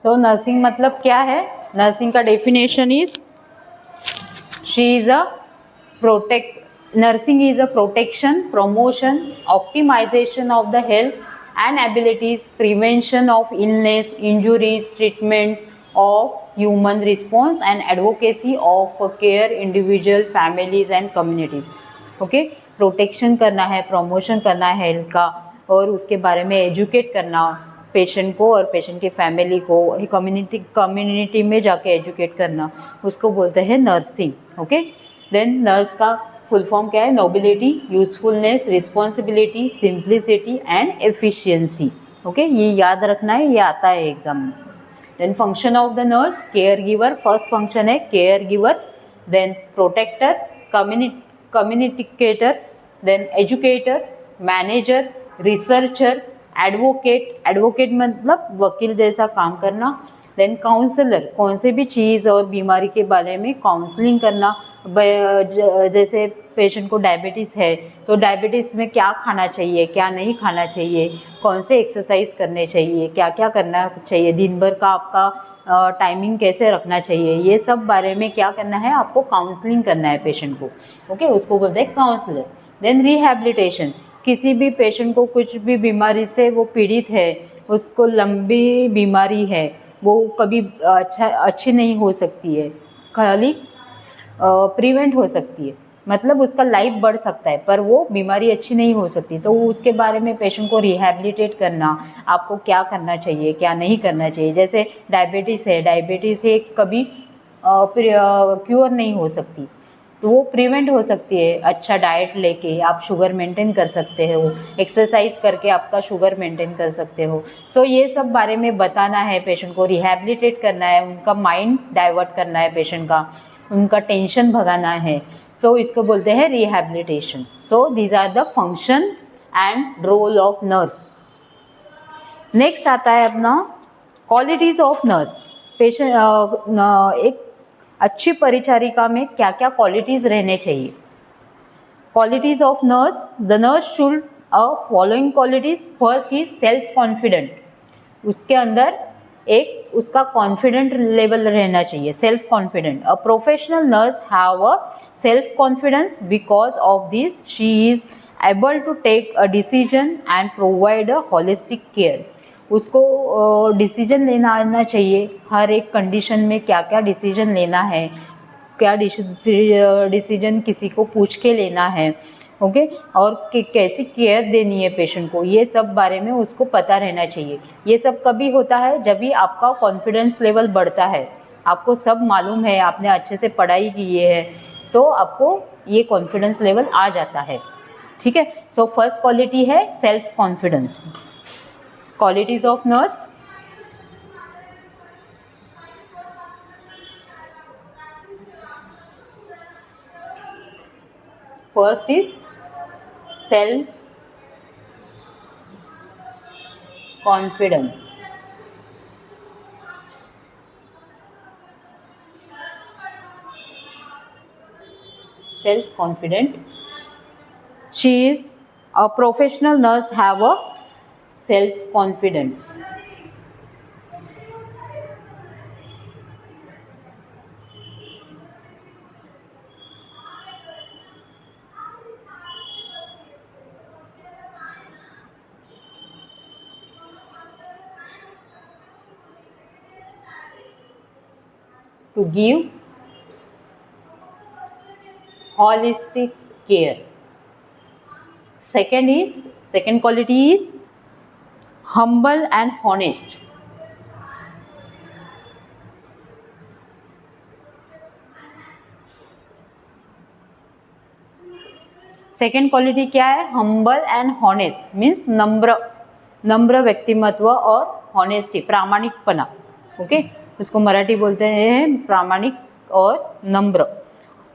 सो nursing मतलब क्या है? नर्सिंग का definition is she is a nursing is a protection, promotion, optimization of the health and abilities, prevention of illness, injuries, treatments of human response and advocacy of care individual, families and communities. Okay, protection करना है, promotion करना है health का, और उसके बारे में educate करना पेशेंट को और पेशेंट की फैमिली को, कम्युनिटी में जाके एजुकेट करना, उसको बोलते हैं नर्सिंग. ओके, देन नर्स का फुल फॉर्म क्या है? Nobility, usefulness, responsibility, simplicity and efficiency. Okay, ये याद रखना है, ये आता है एग्जाम में. Then function of the nurse, caregiver. First function है caregiver, then protector, communicator, then educator, manager, researcher, advocate मतलब वकील जैसा काम करना. देन काउंसलर, कौन से भी चीज़ और बीमारी के बारे में काउंसलिंग करना. जैसे पेशेंट को डायबिटीज़ है तो डायबिटीज़ में क्या खाना चाहिए, क्या नहीं खाना चाहिए, कौन से एक्सरसाइज करने चाहिए, क्या क्या करना चाहिए, दिन भर का आपका टाइमिंग कैसे रखना चाहिए, ये सब बारे में क्या करना है, आपको काउंसलिंग करना है पेशेंट को. ओके, उसको बोलते हैं काउंसलर. देन रिहैबिलिटेशन, किसी भी पेशेंट को कुछ भी बीमारी से वो पीड़ित है, उसको लंबी बीमारी है, वो कभी अच्छी नहीं हो सकती है, खाली प्रिवेंट हो सकती है, मतलब उसका लाइफ बढ़ सकता है पर वो बीमारी अच्छी नहीं हो सकती, तो उसके बारे में पेशेंट को रिहैबिलिटेट करना, आपको क्या करना चाहिए, क्या नहीं करना चाहिए. जैसे डायबिटीज़ है, डायबिटीज़ है कभी क्योर नहीं हो सकती, तो वो प्रिवेंट हो सकती है. अच्छा डाइट लेके आप शुगर मेंटेन कर सकते हो, एक्सरसाइज करके आपका शुगर मेंटेन कर सकते हो. सो ये सब बारे में बताना है पेशेंट को, रिहैबिलिटेट करना है, उनका माइंड डाइवर्ट करना है पेशेंट का, उनका टेंशन भगाना है. सो इसको बोलते हैं rehabilitation. So these are the functions and role of nurse. Next आता है अपना क्वालिटीज़ ऑफ नर्स. पेशेंट एक अच्छी परिचारिका में क्या क्या क्वालिटीज़ रहने चाहिए. Qualities of nurse, the nurse should following qualities. First is self confident, उसके अंदर एक उसका कॉन्फिडेंट लेवल रहना चाहिए, self confident. A professional nurse have a self confidence, because of this she is able to take a decision and provide a holistic care. उसको decision लेना आना चाहिए, हर एक कंडीशन में क्या क्या डिसीजन लेना है, क्या डिसीजन किसी को पूछ के लेना है. ओके, और कैसी केयर देनी है पेशेंट को, ये सब बारे में उसको पता रहना चाहिए. ये सब कभी होता है जब भी आपका कॉन्फिडेंस लेवल बढ़ता है, आपको सब मालूम है, आपने अच्छे से पढ़ाई की है, तो आपको ये कॉन्फिडेंस लेवल आ जाता है. ठीक है. सो फर्स्ट क्वालिटी है self confidence. Qualities of nurse, first is self confidence. Self confident. She is a professional nurse have a self confidence. To give holistic care. Second quality is humble and honest. Second quality क्या है? Humble and honest, means नम्र व्यक्तिमत्व और honesty, प्रामाणिकपना. Okay, इसको मराठी बोलते हैं प्रामाणिक और नम्र.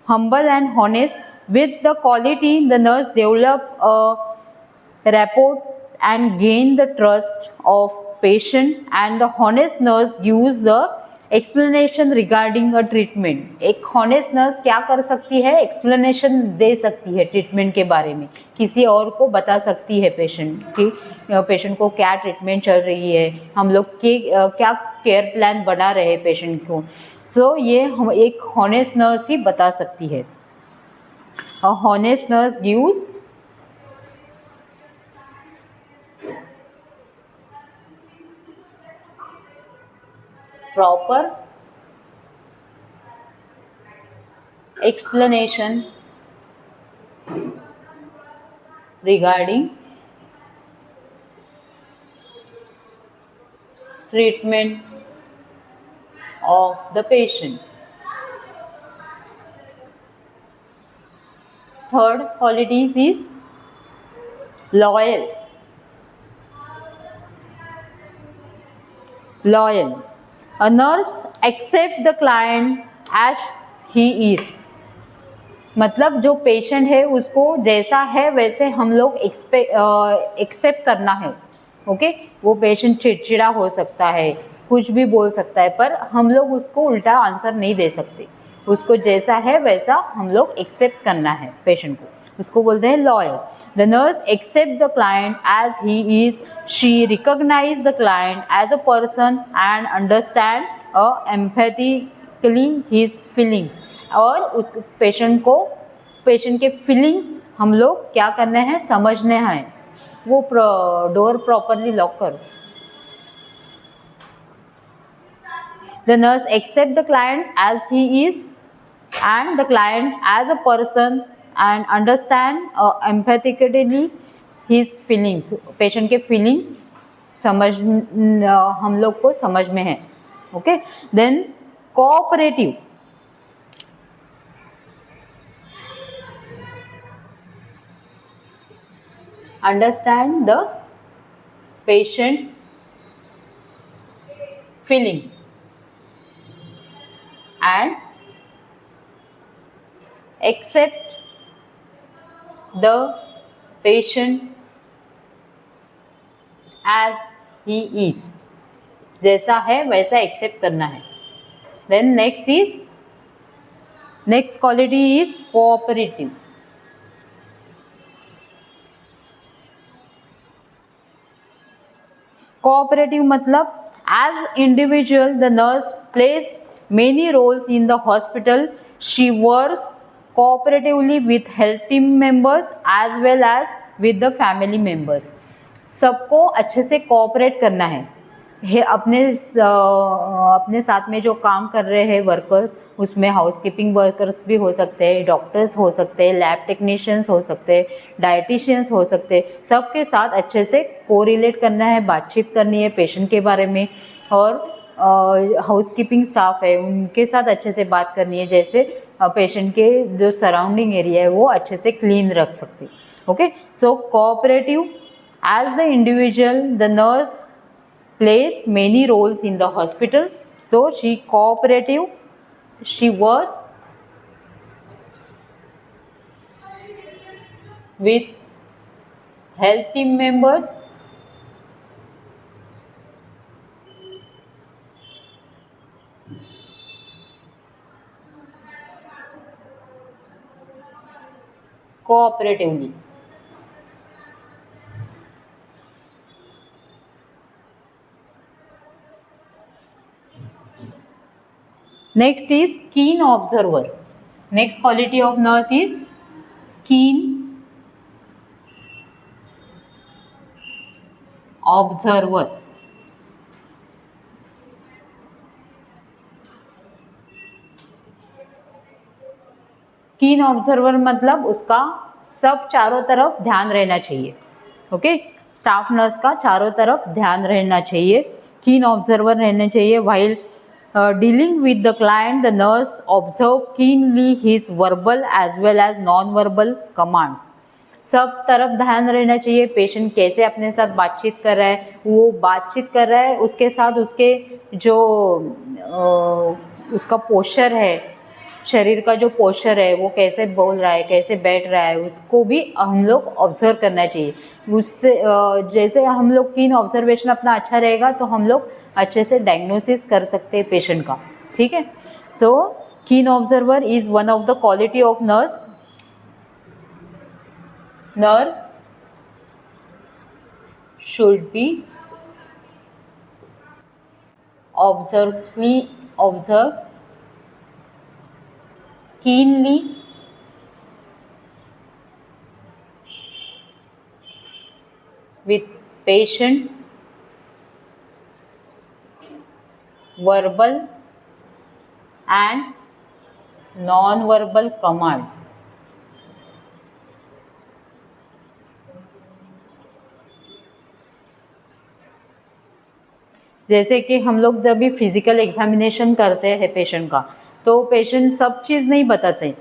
Humble and honest with the quality the nurse develop a rapport and gain the trust of patient, and the honest nurse gives the explanation regarding a treatment, एक हॉनेस्ट नर्स क्या कर सकती है, एक्सप्लेनेशन दे सकती है ट्रीटमेंट के बारे में, किसी और को बता सकती है पेशेंट की, पेशेंट को क्या ट्रीटमेंट चल रही है, हम लोग के क्या केयर प्लान बना रहे हैं पेशेंट को। सो ये हम एक हॉनेस्ट नर्स ही बता सकती है। A honest nurse gives proper explanation regarding treatment of the patient. Third qualities is loyal. Loyal. A nurse accept the client as he is. मतलब जो पेशेंट है उसको जैसा है वैसे हम लोग एक्सेप्ट करना है। ओके, वो पेशेंट चिड़चिड़ा हो सकता है, कुछ भी बोल सकता है, पर हम लोग उसको उल्टा आंसर नहीं दे सकते। उसको जैसा है वैसा हम लोग एक्सेप्ट करना है पेशेंट को, उसको बोलते हैं loyal. The nurse accept the client as he is, she recognise the client as a person and understand empathically his feelings. और उस पेशेंट को, पेशेंट के फीलिंग्स हम लोग क्या करने हैं, समझने हैं। वो डोर प्रॉपरली लॉक करो। The nurse accept the client as he is and the client as a person and understand empathically his feelings। Patient के फीलिंग्स समझ हम लोग को समझ में है। Okay, then cooperative. Understand the patient's feelings and accept the patient as he is। जैसा है वैसा एक्सेप्ट करना है। Then next quality is cooperative. Cooperative मतलब as individual the nurse plays many roles in the hospital, she works cooperatively with health team members as well as with the family members। सबको अच्छे से cooperate करना है अपने साथ में जो काम कर रहे हैं वर्कर्स, उसमें हाउसकीपिंग वर्कर्स भी हो सकते हैं, डॉक्टर्स हो सकते हैं, लैब टेक्नीशियंस हो सकते हैं, डाइटिशियंस हो सकते हैं। सबके साथ अच्छे से कोरिलेट करना है, बातचीत करनी है पेशेंट के बारे में। और हाउसकीपिंग स्टाफ है उनके साथ अच्छे से बात करनी है, जैसे पेशेंट के जो सराउंडिंग एरिया है वो अच्छे से क्लीन रख सकते। Okay, so cooperative as the individual the nurse plays many roles in the hospital, so she cooperative, she works with health team members cooperatively। Next is keen observer। Next quality of nurse is keen observer। कीन observer मतलब उसका सब चारों तरफ ध्यान रहना चाहिए। Okay, staff nurse का चारों तरफ ध्यान रहना चाहिए, कीन ऑब्जर्वर रहना चाहिए। While dealing with the client the nurse observe keenly his verbal as well as non verbal commands. सब तरफ ध्यान रहना चाहिए, पेशेंट कैसे अपने साथ बातचीत कर रहा है, वो बातचीत कर रहा है उसके साथ उसके जो उसका पोस्चर है, शरीर का जो पोस्चर है वो कैसे बोल रहा है, कैसे बैठ रहा है, उसको भी हम लोग ऑब्जर्व करना चाहिए। उससे जैसे हम लोग कीन ऑब्जर्वेशन अपना अच्छा रहेगा तो हम लोग अच्छे से डायग्नोसिस कर सकते हैं पेशेंट का। ठीक है, सो कीन observer is one of the quality of nurse. Nurse should be observe keenly with patient verbal and non-verbal commands। जैसे कि हम लोग जब भी फिजिकल एग्जामिनेशन करते हैं पेशेंट का, तो पेशेंट सब चीज़ नहीं बताते।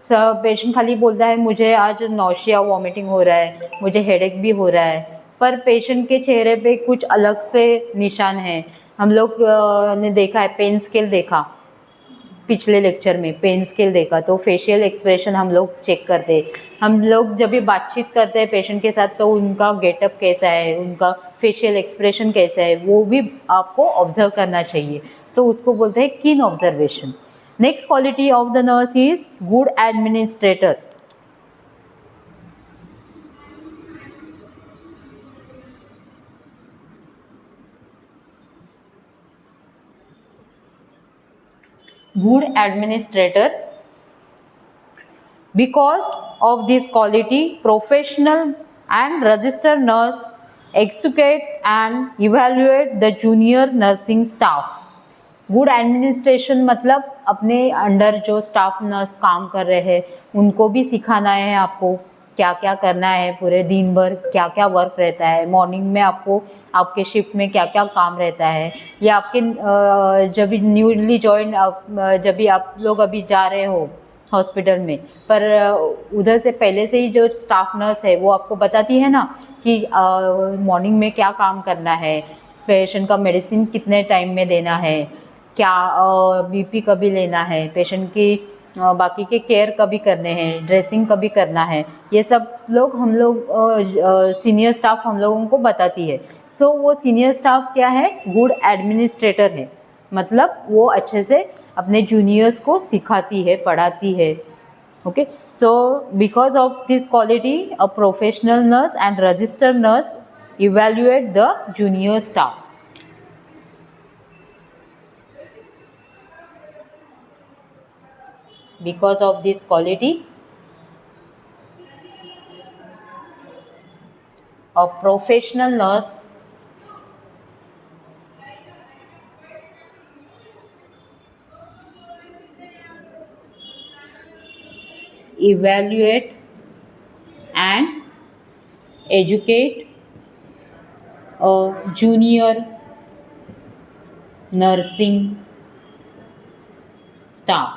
सब पेशेंट खाली बोलता है मुझे आज नौशिया वॉमिटिंग हो रहा है, मुझे हेडेक भी हो रहा है, पर पेशेंट के चेहरे पे कुछ अलग से निशान है। हम लोग ने देखा है, पेन स्केल देखा पिछले लेक्चर में, पेन स्केल देखा, तो फेशियल एक्सप्रेशन हम लोग चेक करते हैं। हम लोग जब भी बातचीत करते हैं पेशेंट के साथ, तो उनका गेटअप कैसा है, उनका फेशियल एक्सप्रेशन कैसा है, वो भी आपको ऑब्जर्व करना चाहिए। सो उसको बोलते हैं कीन observation. Next quality of the nurse is good administrator. Good administrator. Because of this quality, professional and registered nurse execute and evaluate the junior nursing staff। Good administration मतलब अपने अंडर जो स्टाफ नर्स काम कर रहे हैं उनको भी सिखाना है आपको क्या क्या करना है, पूरे दिन भर क्या क्या वर्क रहता है, मॉर्निंग में आपको आपके शिफ्ट में क्या क्या काम रहता है, या आपके जब भी न्यूली ज्वाइन जब भी आप लोग अभी जा रहे हो हॉस्पिटल में, पर उधर से पहले से ही जो स्टाफ नर्स है वो आपको बताती है ना कि मॉर्निंग में क्या काम करना है, पेशेंट का मेडिसिन कितने टाइम में देना है, क्या बीपी कभी लेना है, पेशेंट की बाकी के केयर कभी करने हैं, ड्रेसिंग कभी करना है, ये सब लोग हम लोग सीनियर स्टाफ हम लोगों को बताती है। सो वो सीनियर स्टाफ क्या है, गुड एडमिनिस्ट्रेटर है, मतलब वो अच्छे से अपने जूनियर्स को सिखाती है, पढ़ाती है। Okay, so because of this quality a professional nurse and registered nurse evaluate the junior staff. Because of this quality, a professional nurse evaluate and educate a junior nursing staff।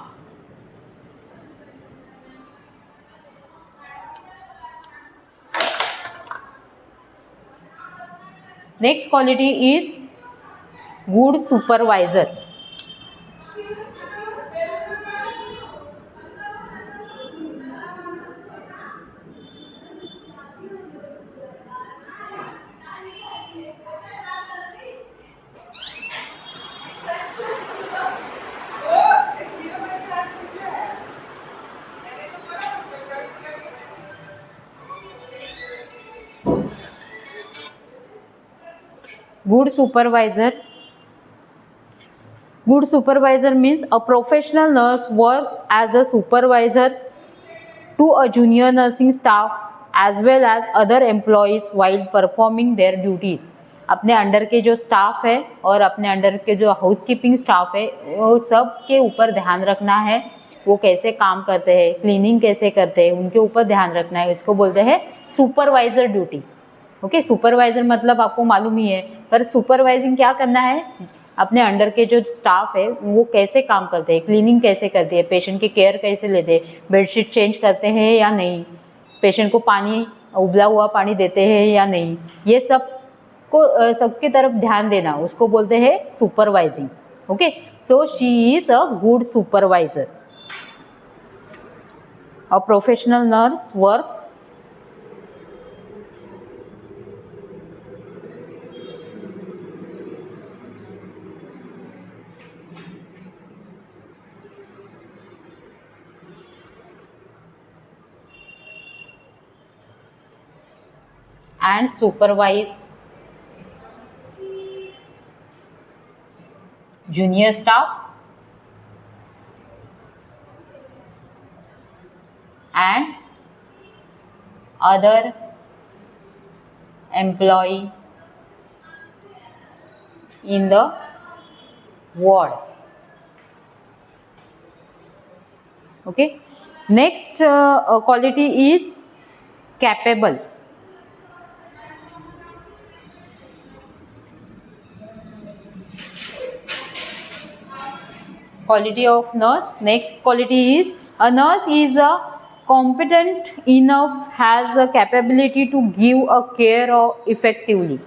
Next quality is good supervisor। Good supervisor. Good supervisor means a professional nurse works as a supervisor to a junior nursing staff as well as other employees while performing their duties। अपने under के जो staff है और अपने under के जो housekeeping staff है वो सब के ऊपर ध्यान रखना है, वो कैसे काम करते हैं, क्लीनिंग कैसे करते हैं, उनके ऊपर ध्यान रखना है। इसको बोलते हैं सुपरवाइजर ड्यूटी। ओके, सुपरवाइजर मतलब आपको मालूम ही है, पर सुपरवाइजिंग क्या करना है, अपने अंडर के जो स्टाफ है वो कैसे काम करते हैं, क्लीनिंग कैसे करते हैं, पेशेंट की केयर कैसे लेते हैं, बेडशीट चेंज करते हैं या नहीं, पेशेंट को पानी उबला हुआ पानी देते हैं या नहीं, ये सब को सबके तरफ ध्यान देना, उसको बोलते हैं supervising. Okay, so she is a good supervisor. A professional nurse work and supervise junior staff and other employee in the ward. Okay. Next quality is capable. Quality of nurse. Next quality is a nurse is a competent enough, has a capability to give a care effectively.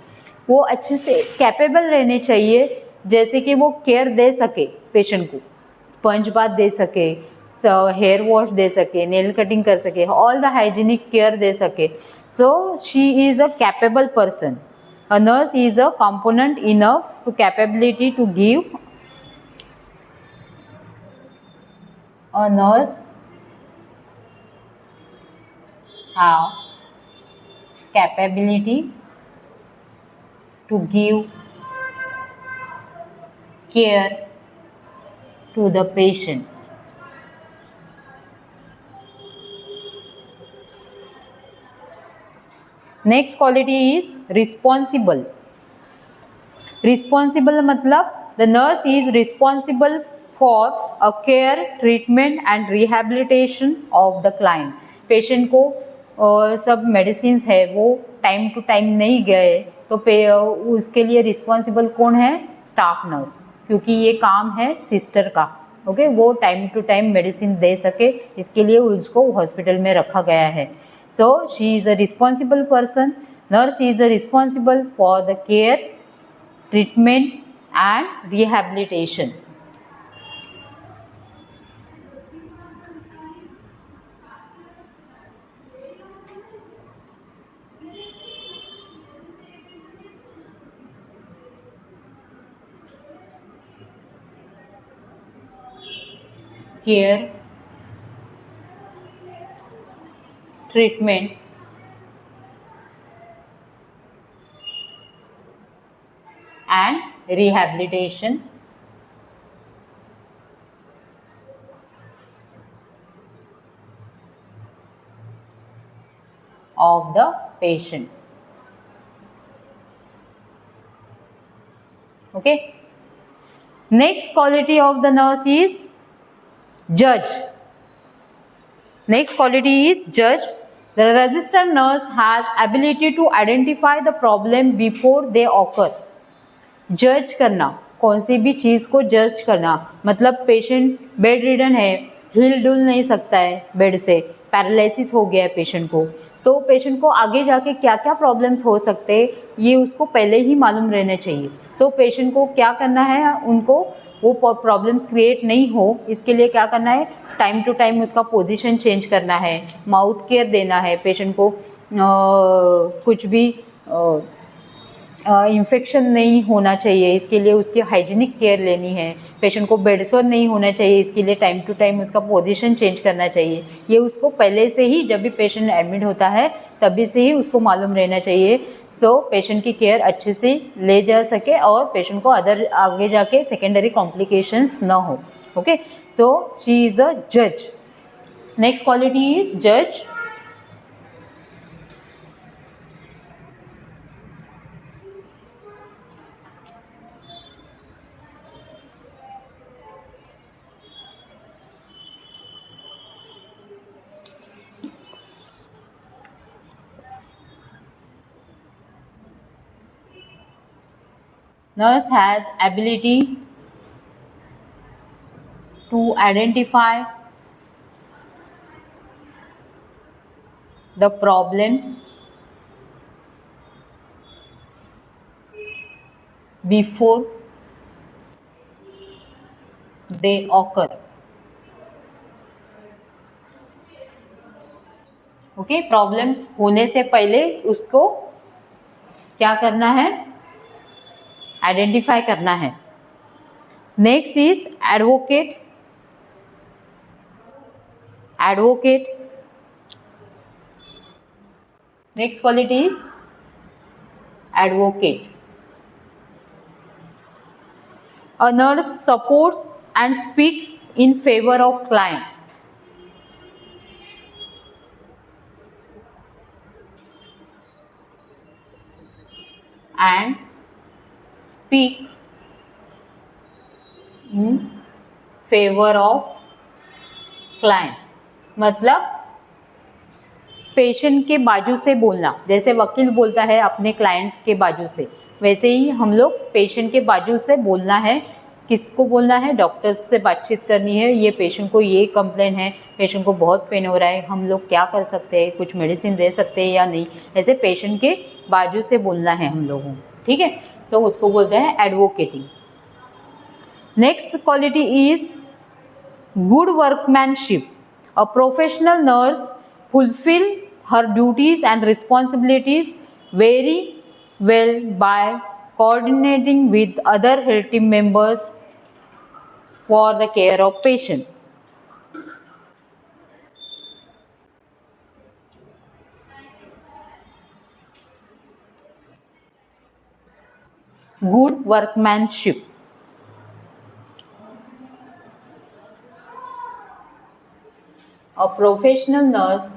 वो अच्छे से capable रहने चाहिए, जैसे कि वो care दे सके patient को, स्पंज बाथ दे सके, हेयर वॉश दे सके, नेल कटिंग कर सके, ऑल द हाइजीनिक केयर दे सके. So she is a capable person. A nurse is a component enough to capability to give. A nurse have capability to give care to the patient. Next quality is responsible. Responsible मतलब the nurse is responsible for a care, treatment and rehabilitation of the client. Patient को सब medicine है वो time to time नहीं गए तो उसके लिए रिस्पॉन्सिबल कौन है? स्टाफ नर्स, क्योंकि ये काम है सिस्टर का. ओके, वो टाइम टू टाइम मेडिसिन दे सके, इसके लिए उसको हॉस्पिटल में रखा गया है. So she is a responsible person. Nurse is a responsible for the care, treatment and rehabilitation. Care, treatment and rehabilitation of the patient. Okay. Next quality of the nurse is judge. Next quality is judge. The registered nurse has ability to identify the problem before they occur. जज करना, कौन सी भी चीज़ को जज करना, मतलब patient bed ridden है, हिल डुल नहीं सकता है बेड से, पैरालिसिस हो गया है पेशेंट को, तो पेशेंट को आगे जाके क्या क्या प्रॉब्लम्स हो सकते हैं ये उसको पहले ही मालूम रहना चाहिए. सो पेशेंट को क्या करना है, उनको वो प्रॉब्लम्स क्रिएट नहीं हो इसके लिए क्या करना है, टाइम टू टाइम उसका पोजीशन चेंज करना है, माउथ केयर देना है पेशेंट को, कुछ भी इन्फेक्शन नहीं होना चाहिए इसके लिए उसकी हाइजीनिक केयर लेनी है, पेशेंट को बेडसोर नहीं होना चाहिए इसके लिए टाइम टू टाइम उसका पोजीशन चेंज करना चाहिए. ये उसको पहले से ही, जब भी पेशेंट एडमिट होता है तभी से ही उसको मालूम रहना चाहिए. सो पेशेंट की केयर अच्छे से ले जा सके और पेशेंट को अदर आगे जाके सेकेंडरी कॉम्प्लिकेशंस ना हो. Okay, so she is a जज. नेक्स्ट क्वालिटी इज जज. Nurse has ability to identify the problems before they occur. Okay, problems होने से पहले उसको क्या करना है, आइडेंटिफाई करना है। Next is advocate. Advocate, next quality is advocate. A nurse supports and speaks in favor of client. And speak in favor of client, मतलब पेशेंट के बाजू से बोलना। जैसे वकील बोलता है अपने क्लाइंट के बाजू से, वैसे ही हम लोग पेशेंट के बाजू से बोलना है। किसको बोलना है, डॉक्टर्स से बातचीत करनी है। ये पेशेंट को ये कंप्लेन है, पेशेंट को बहुत पेन हो रहा है, हम लोग क्या कर सकते हैं, कुछ मेडिसिन दे सकते हैं या नहीं, ऐसे पेशेंट के बाजू से बोलना है हम लोगों को, ठीक है। तो उसको बोलते हैं advocating. Next quality is good workmanship. A professional nurse fulfill her duties and responsibilities very well by coordinating with other health team members for the care of patient. Good workmanship. A professional nurse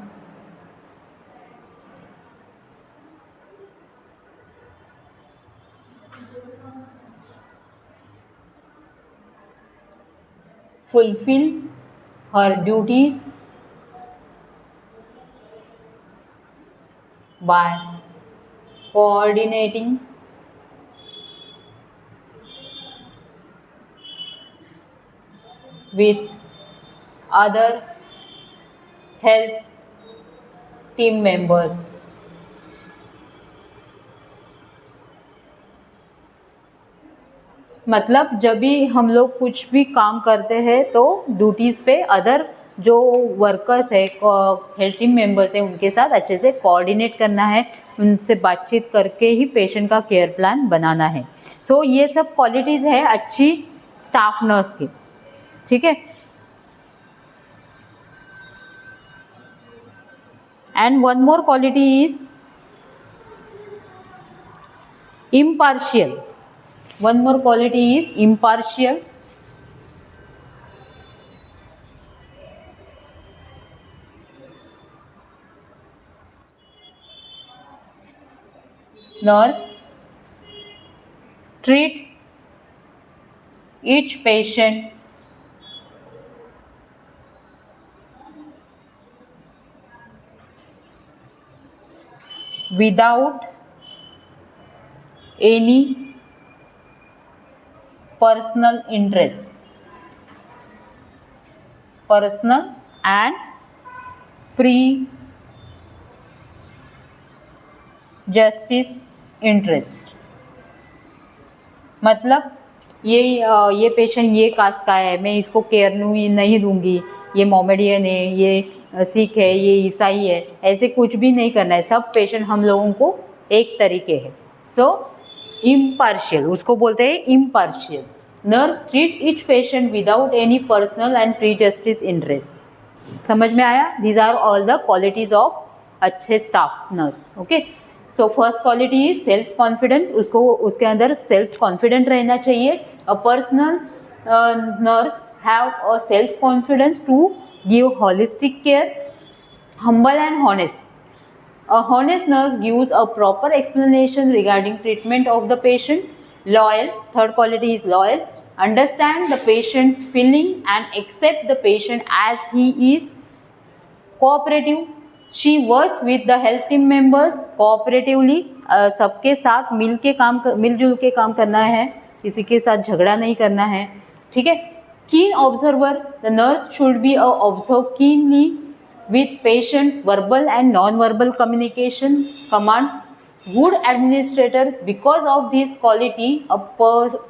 fulfill her duties by coordinating with other health team members. मतलब जब भी हम लोग कुछ भी काम करते हैं तो ड्यूटीज़ पे अदर जो वर्कर्स है, हेल्थ टीम मेंबर्स हैं, उनके साथ अच्छे से कोऑर्डिनेट करना है, उनसे बातचीत करके ही पेशेंट का केयर प्लान बनाना है। सो ये सब क्वालिटीज़ है अच्छी स्टाफ नर्स की, ठीक है। And one more quality is impartial. One more quality is impartial. Nurse treat each patient without any personal interest, personal and pre-justice interest। मतलब ये पेशेंट ये कास्ट का है, मैं इसको केयर नहीं दूंगी, ये मोमेडियन है, ये सिख है, ये ईसाई है, ऐसे कुछ भी नहीं करना है। सब पेशेंट हम लोगों को एक तरीके है। सो इम्पार्शियल, उसको बोलते हैं impartial. Nurse treat each patient without any personal and prejudice interest. समझ में आया? These are all the qualities of अच्छे staff nurse. Okay, so first quality is self confident. उसको उसके अंदर सेल्फ कॉन्फिडेंट रहना चाहिए। A personal nurse have a self confidence to give holistic care, humble and honest. A honest nurse gives a proper explanation regarding treatment of the patient. Loyal, third quality is loyal. Understand the patient's feeling and accept the patient as he is. Cooperative, she works with the health team members cooperatively. सबके साथ मिलजुल के काम करना है, किसी के साथ झगड़ा नहीं करना है, ठीक है। Keen observer, the nurse should be observe keenly with patient verbal and non-verbal communication commands. Good administrator, because of this quality a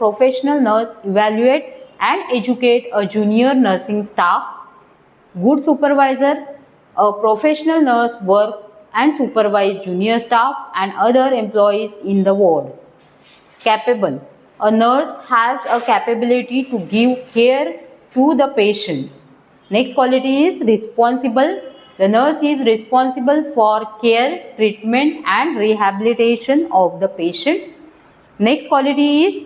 professional nurse evaluate and educate a junior nursing staff. Good supervisor, A professional nurse work and supervise junior staff and other employees in the ward. Capable. A nurse has a capability to give care to the patient. Next quality is responsible. The nurse is responsible for care, treatment and rehabilitation of the patient. Next quality is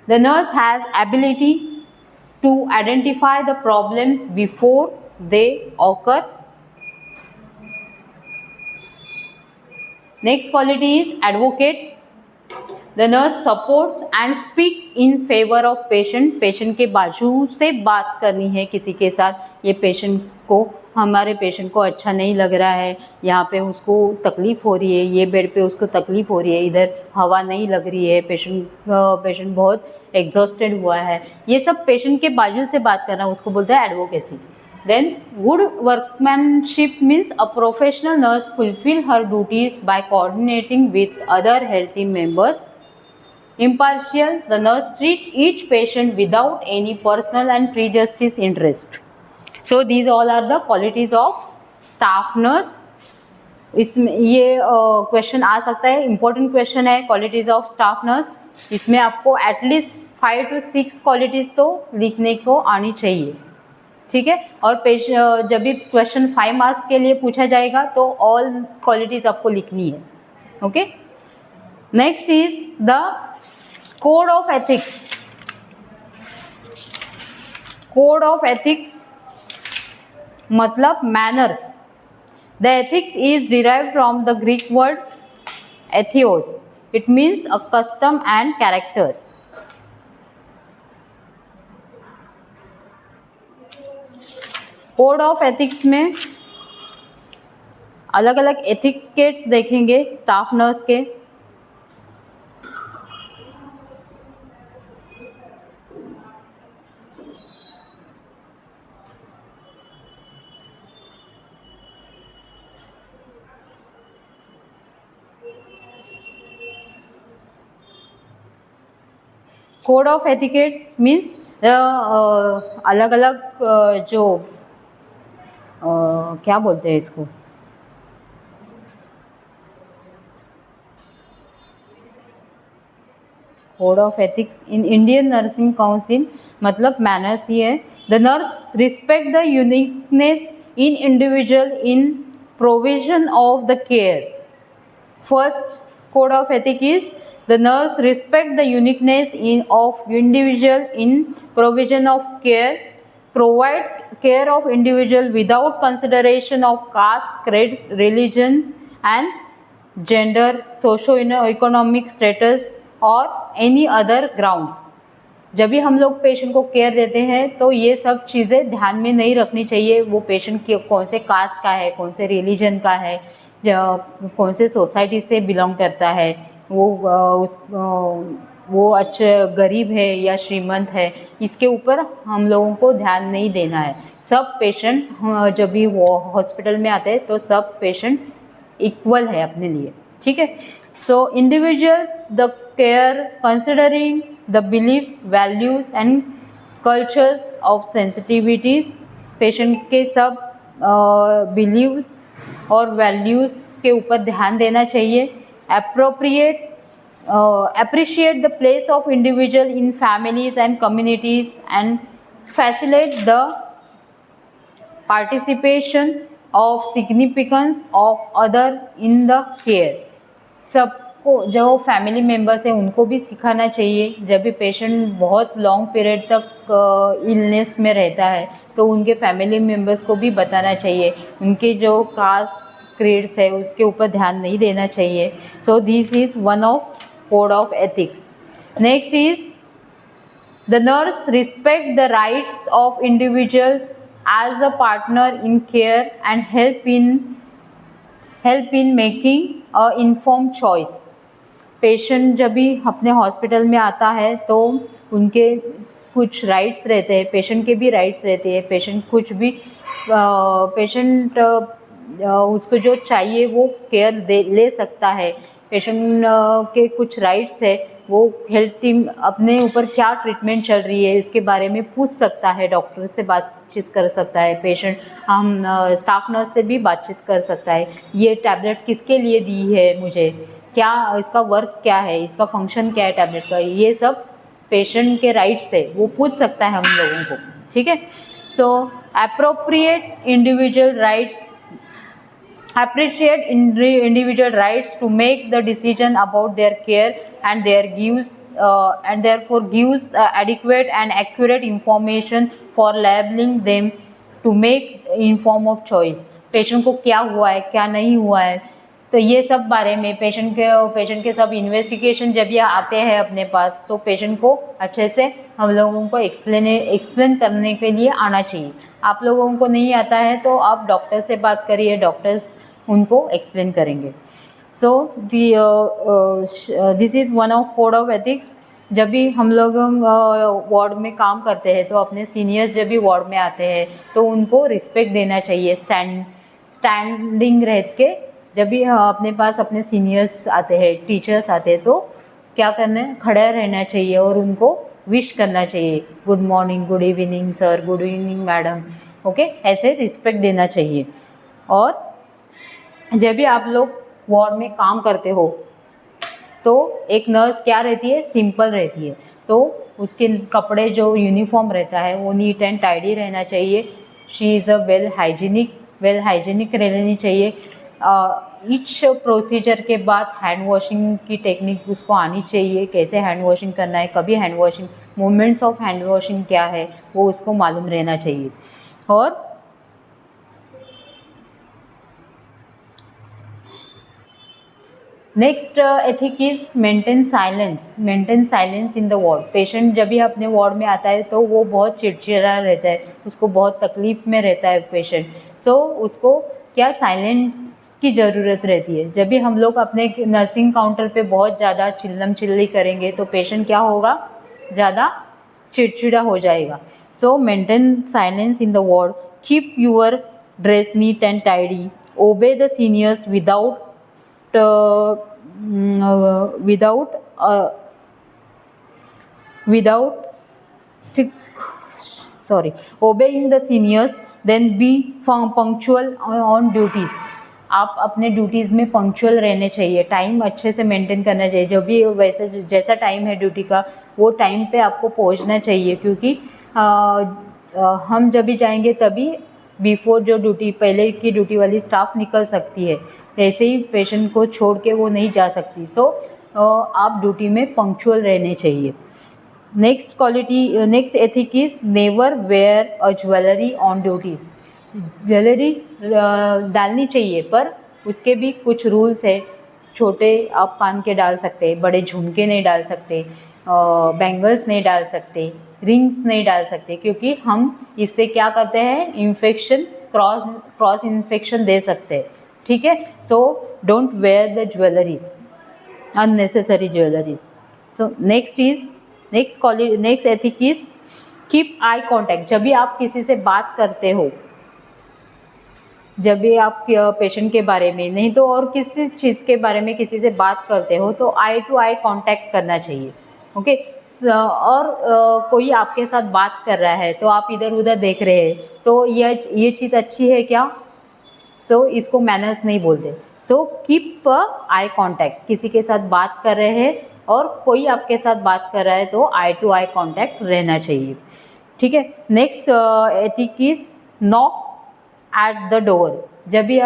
the nurse has ability to identify the problems before they occur. Next quality is advocate. The nurse supports and speak in favor of patient. Patient के बाजू से बात करनी है किसी के साथ, ये पेशेंट को, हमारे पेशेंट को अच्छा नहीं लग रहा है, यहाँ पे उसको तकलीफ़ हो रही है, ये बेड पे उसको तकलीफ़ हो रही है, इधर हवा नहीं लग रही है, पेशेंट बहुत एग्जॉस्टेड हुआ है, ये सब पेशेंट के बाजू से बात करना, उसको बोलते हैं advocacy. Then good workmanship means a professional nurse fulfill her duties by coordinating with other healthy members. Impartial, the nurse treat each patient without any personal and prejudiced interest. So these all are the qualities of staff nurse. इसमें ये question आ सकता है, important question है qualities of staff nurse. इसमें आपको at least 5 to 6 qualities तो लिखने को आनी चाहिए, ठीक है. और जब भी क्वेश्चन 5 मार्क्स के लिए पूछा जाएगा तो ऑल क्वालिटीज आपको लिखनी है. Okay. Next is the code of ethics. Code of ethics मतलब manners. The ethics is derived from the Greek word ethos. It means a custom and characters. Code of ethics में अलग अलग etiquettes देखेंगे staff nurse के. Code of etiquettes means अलग अलग जो क्या बोलते हैं इसको, code of ethics in Indian nursing council मतलब मैनर्स ही है. The nurse respect the uniqueness in individual in provision of the care. First code of ethic is the nurse respect the uniqueness of individual in provision of care, provide care of individual without consideration of caste, creed, religions and gender, socio-economic status or any other grounds. जब भी हम लोग patient को care देते हैं तो ये सब चीज़ें ध्यान में नहीं रखनी चाहिए. वो पेशेंट कौन से कास्ट का है, कौन से रिलीजन का है, कौन से सोसाइटी से बिलोंग करता है, वो अच्छे गरीब है या श्रीमंत है, इसके ऊपर हम लोगों को ध्यान नहीं देना है. सब पेशेंट जब भी वो हॉस्पिटल में आते हैं तो सब पेशेंट इक्वल है अपने लिए, ठीक है. So individuals the care considering the beliefs, values and cultures of sensitivities. Patient के सब बिलीव्स और वैल्यूज़ के ऊपर ध्यान देना चाहिए. Appreciate the place of individual in families and communities and facilitate the participation of significance of other in the care. सबको जो फैमिली मेम्बर्स हैं उनको भी सिखाना चाहिए. जब भी पेशेंट बहुत लॉन्ग पीरियड तक इलनेस में रहता है तो उनके फैमिली मेम्बर्स को भी बताना चाहिए. उनके जो कास्ट क्रीड्स है उसके ऊपर ध्यान नहीं देना चाहिए. So this is one of code of ethics. Next is the nurse respect the rights of individuals as a partner in care and help in making a inform choice. Patient जब भी अपने हॉस्पिटल में आता है तो उनके कुछ rights रहते हैं, पेशेंट के भी राइट्स रहते हैं. पेशेंट कुछ भी पेशेंट उसको जो चाहिए वो केयर ले सकता है. पेशेंट के कुछ राइट्स है, वो हेल्थ टीम अपने ऊपर क्या ट्रीटमेंट चल रही है इसके बारे में पूछ सकता है, डॉक्टर से बातचीत कर सकता है, पेशेंट हम स्टाफ नर्स से भी बातचीत कर सकता है, ये टैबलेट किसके लिए दी है मुझे, क्या इसका वर्क क्या है, इसका फंक्शन क्या है टैबलेट का, ये सब पेशेंट के राइट्स है, वो पूछ सकता है हम लोगों को। ठीक है, so appropriate individual rights appreciate individual rights to make the decision about their care and their gives and therefore gives adequate and accurate information for labeling them to make inform of choice। Patient को क्या हुआ है, क्या नहीं हुआ है, तो ये सब बारे में पेशेंट के सब इन्वेस्टिगेशन जब ये आते हैं अपने पास, तो पेशेंट को अच्छे से हम लोगों को एक्सप्लेन करने के लिए आना चाहिए। आप लोगों को नहीं आता है तो आप डॉक्टर से बात करिए, डॉक्टर्स उनको एक्सप्लेन करेंगे। So this is one of code of ethics. जब भी हम लोग वार्ड में काम करते हैं तो अपने सीनियर्स जब भी वार्ड में आते हैं तो उनको रिस्पेक्ट देना चाहिए, स्टैंडिंग रह के। जब भी अपने पास अपने सीनियर्स आते हैं, टीचर्स आते हैं, तो क्या करना है, खड़ा रहना चाहिए और उनको विश करना चाहिए, good morning, good evening sir, good evening madam, okay, ऐसे रिस्पेक्ट देना चाहिए। और जब भी आप लोग वार्ड में काम करते हो तो एक नर्स क्या रहती है, सिंपल रहती है, तो उसके कपड़े जो यूनिफॉर्म रहता है वो नीट एंड टाइडी रहना चाहिए। She is a well hygienic रहनी चाहिए। ईच प्रोसीजर के बाद हैंड वॉशिंग की टेक्निक उसको आनी चाहिए, कैसे हैंड वॉशिंग करना है, कभी hand washing, movements of hand washing क्या है वो उसको मालूम रहना चाहिए। और next ethic is maintain silence in the ward. Patient जब भी अपने वार्ड में आता है तो वो बहुत चिड़चिड़ा रहता है, उसको बहुत तकलीफ में रहता है पेशेंट, सो उसको क्या साइलेंस की ज़रूरत रहती है। जब भी हम लोग अपने नर्सिंग काउंटर पे बहुत ज़्यादा चिल्लम चिल्ली करेंगे तो पेशेंट क्या होगा, ज़्यादा चिड़चिड़ा हो जाएगा। So maintain silence in the ward, keep your dress neat and tidy, obey the seniors obeying the seniors, then be punctual on duties। आप अपने ड्यूटीज़ में पंक्चुअल रहने चाहिए, टाइम अच्छे से मेंटेन करना चाहिए। जब भी वैसे जैसा टाइम है ड्यूटी का वो टाइम पे आपको पहुंचना चाहिए, क्योंकि हम जब भी जाएंगे तभी बिफोर जो ड्यूटी पहले की ड्यूटी वाली स्टाफ निकल सकती है, ऐसे ही पेशेंट को छोड़ के वो नहीं जा सकती। सो आप ड्यूटी में पंक्चुअल रहने चाहिए। Next ethic is never wear a jewellery on duties. Jewellery डालनी चाहिए पर उसके भी कुछ रूल्स है। छोटे आप कान के डाल सकते, बड़े झुमके नहीं डाल सकते, बैंगल्स नहीं डाल सकते, रिंग्स नहीं डाल सकते, क्योंकि हम इससे क्या करते हैं, इन्फेक्शन, क्रॉस इन्फेक्शन दे सकते हैं। ठीक है, so don't wear the jewelleries, unnecessary jewelleries. So next ethic is keep eye contact. जब भी आप किसी से बात करते हो, जब भी आप पेशेंट के बारे में नहीं तो और किसी चीज़ के बारे में किसी से बात करते हो तो आई टू आई कांटेक्ट करना चाहिए, ओके। और कोई आपके साथ बात कर रहा है तो आप इधर उधर देख रहे हैं तो ये चीज़ अच्छी है क्या, सो इसको मैनर्स नहीं बोलते। सो कीप आई कांटेक्ट, किसी के साथ बात कर रहे हैं और कोई आपके साथ बात कर रहा है तो आई टू आई कांटेक्ट रहना चाहिए। ठीक है, next ethic is knock at the door. जब भी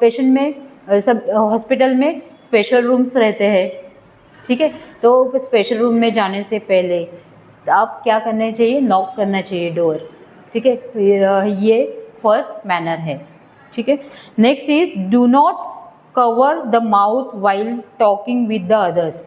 पेशेंट में सब हॉस्पिटल में स्पेशल रूम्स रहते हैं, ठीक है, तो स्पेशल रूम में जाने से पहले आप क्या करना चाहिए, नॉक करना चाहिए डोर। ठीक है, ये फर्स्ट मैनर है। ठीक है, next is do not cover the mouth while talking with the others.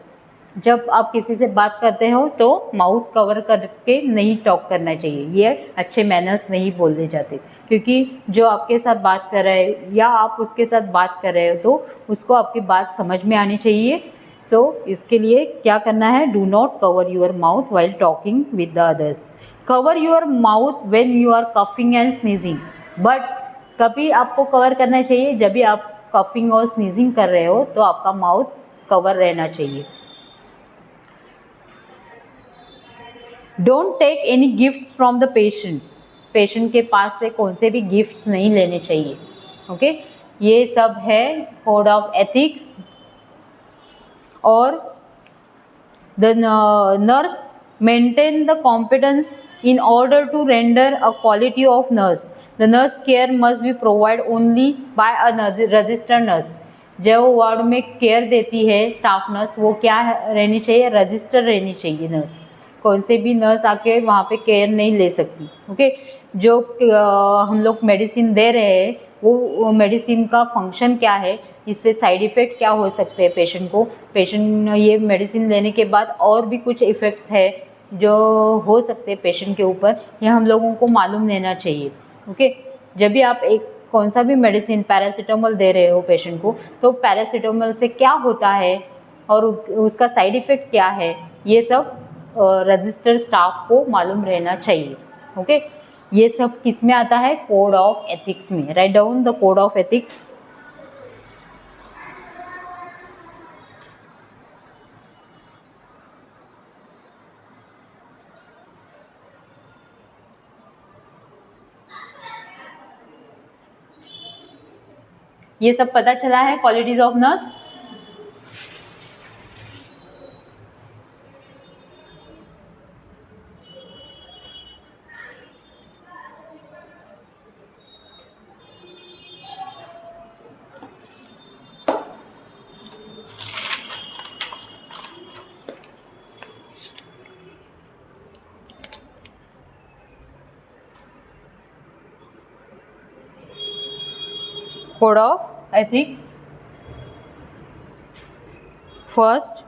जब आप किसी से बात करते हो तो माउथ कवर करके नहीं टॉक करना चाहिए, ये अच्छे मैनर्स नहीं बोले जाते, क्योंकि जो आपके साथ बात कर रहे हैं या आप उसके साथ बात कर रहे हो तो उसको आपकी बात समझ में आनी चाहिए। सो इसके लिए क्या करना है, do not cover your mouth while talking with the others. Cover your mouth when you are coughing and sneezing, but कभी आपको कवर करना चाहिए जब भी आप कफिंग और स्नीजिंग कर रहे हो तो आपका माउथ कवर रहना चाहिए। Don't take any gift from the patients, patient के पास से कौन से भी गिफ्ट्स नहीं लेने चाहिए। ओके, ये सब है कोड ऑफ एथिक्स। और the nurse maintain the competence in order to render a quality of nurse. The nurse care must be provided only by a registered nurse. जो वार्ड में केयर देती है स्टाफ नर्स, वो क्या रहनी चाहिए, register रहनी चाहिए नर्स। कौन से भी नर्स आके वहाँ पे केयर नहीं ले सकती। ओके, जो हम लोग मेडिसिन दे रहे हैं वो मेडिसिन का फंक्शन क्या है, इससे साइड इफ़ेक्ट क्या हो सकते हैं पेशेंट को, पेशेंट ये मेडिसिन लेने के बाद और भी कुछ इफ़ेक्ट्स है जो हो सकते हैं पेशेंट के ऊपर, यह हम लोगों को मालूम रहना चाहिए। ओके, जब भी आप एक कौन सा भी मेडिसिन पैरासीटामोल दे रहे हो पेशेंट को, तो पैरासीटामोल से क्या होता है और उसका साइड इफ़ेक्ट क्या है, ये सब रजिस्टर्ड स्टाफ को मालूम रहना चाहिए। ओके, ये सब किस में आता है, कोड ऑफ एथिक्स में। Write down the code of ethics. ये सब पता चला है qualities of nurse. Code of ethics. First,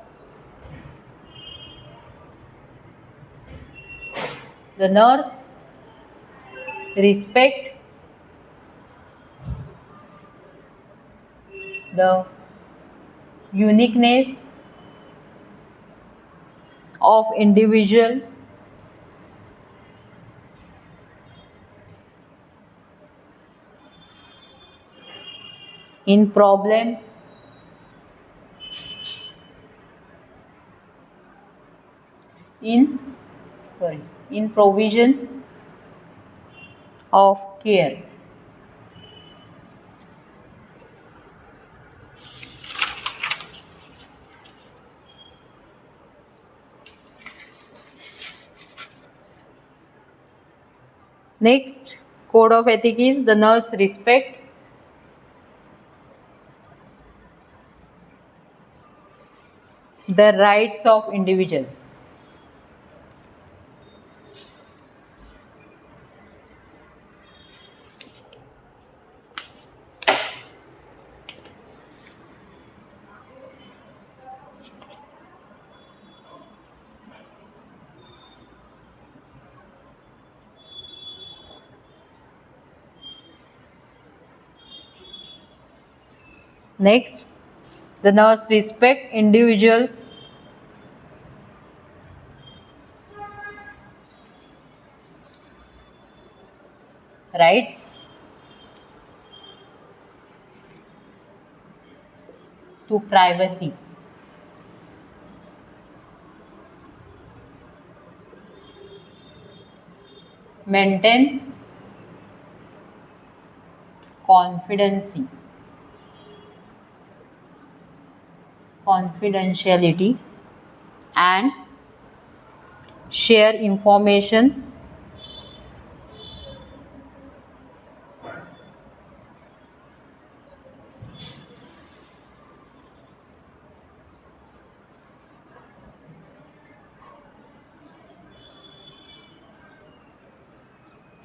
the nurse respect the uniqueness of individual in problem in provision of care. Next code of ethics is the nurse respect the rights of individual. Next, the nurse respect individuals' rights to privacy. Maintain confidentiality and share information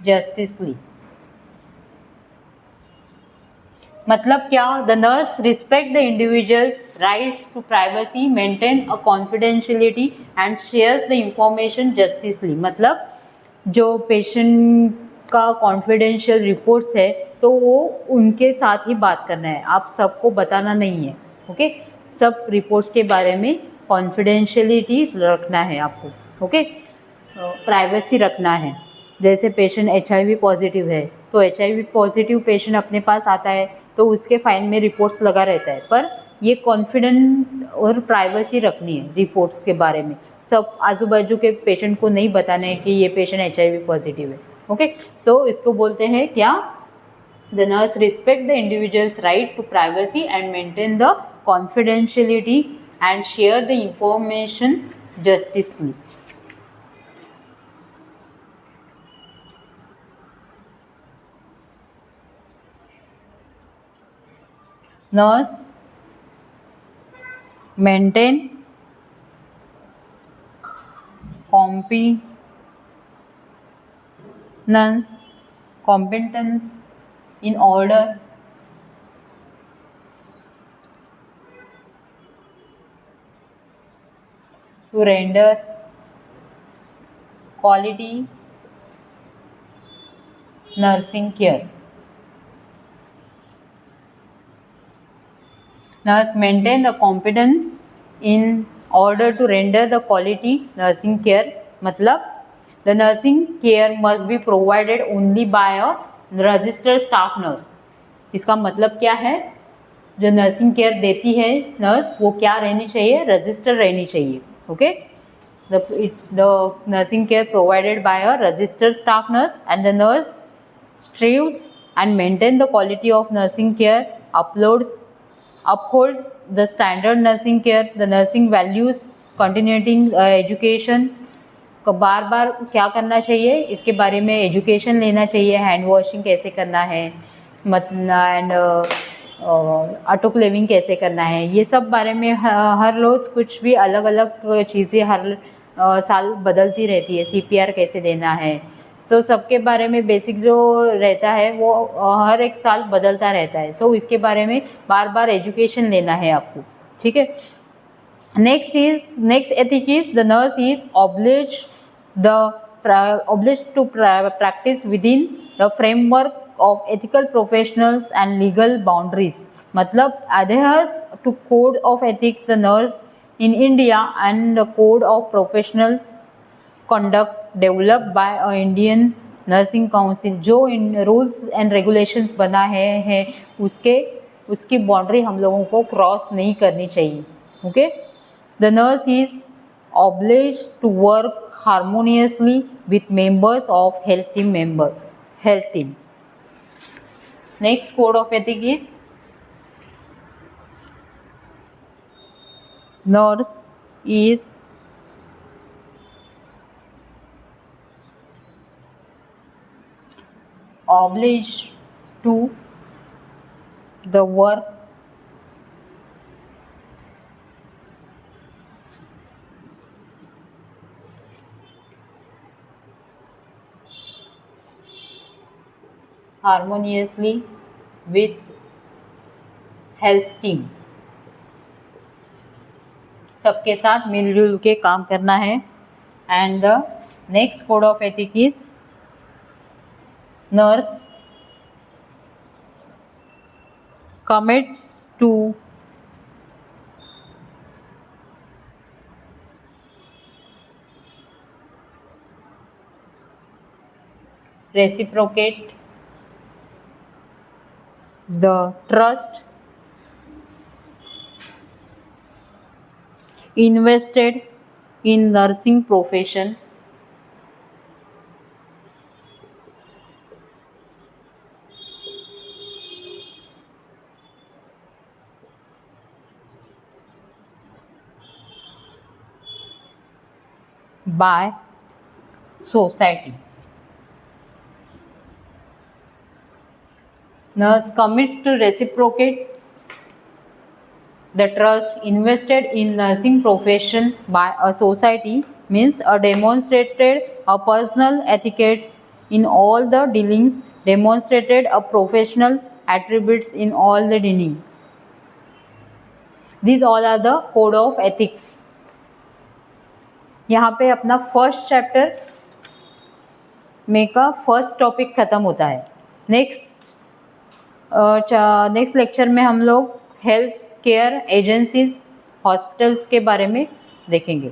justicely. मतलब क्या, the nurse respect the individuals rights to privacy, maintain a confidentiality and shares the information justicely. मतलब जो patient का confidential reports है तो वो उनके साथ ही बात करना है, आप सबको बताना नहीं है। ओके, सब रिपोर्ट्स के बारे में कॉन्फिडेंशियलिटी रखना है आपको। ओके, प्राइवेसी रखना है। जैसे पेशेंट HIV पॉजिटिव है तो HIV पॉजिटिव पेशेंट अपने पास आता है तो उसके फाइल में रिपोर्ट्स लगा रहता है, पर ये कॉन्फिडेंट और प्राइवेसी रखनी है रिपोर्ट्स के बारे में। सब आजू बाजू के पेशेंट को नहीं बताना है कि ये पेशेंट HIV पॉजिटिव है। ओके, सो इसको बोलते हैं क्या, the nurse respect the individuals right to privacy and maintain the confidentiality and share the information justicely. Nurse maintain competence in order to render quality nursing care. Nurse maintain the competence in order to render the quality nursing care, मतलब the nursing care must be provided only by a registered staff nurse. इसका मतलब क्या है, जो nursing care देती है nurse वो क्या रहनी चाहिए, रजिस्टर रहनी चाहिए। Okay, the nursing care provided by a registered staff nurse and the nurse strives and maintain the quality of nursing care, upholds the standard nursing care, the nursing values, continuing education। बार बार क्या करना चाहिए, इसके बारे में education लेना चाहिए, hand washing कैसे करना है, एंड ऑटोक्लेविंग कैसे करना है, ये सब बारे में हर रोज़ कुछ भी अलग अलग चीज़ें हर साल बदलती रहती है। CPR कैसे देना है, तो सबके बारे में बेसिक जो रहता है वो हर एक साल बदलता रहता है। सो इसके बारे में बार बार एजुकेशन लेना है आपको, ठीक है। Next ethic is the nurse is obliged to practice within the framework of ethical professionals and legal boundaries, मतलब adheres to code of ethics the nurse in India and the code of professional conduct developed by a Indian Nursing Council। जो rules and regulations बना है उसकी boundary हम लोगों को cross नहीं करनी चाहिए। Okay, the nurse is obliged to work harmoniously with members of health team। Next code of ethics is nurse is obliged to the work harmoniously with health team। सबके साथ मिलजुल के काम करना है। And the next code of ethic is nurse commits to reciprocate the trust invested in nursing profession by society। Nurse commits to reciprocate the trust invested in nursing profession by a society means a demonstrated a personal etiquettes in all the dealings, demonstrated a professional attributes in all the dealings। These all are the code of ethics। यहाँ पे अपना first chapter में का first topic ख़त्म होता है। Next lecture में हम लोग हेल्थ केयर एजेंसीज हॉस्पिटल्स के बारे में देखेंगे।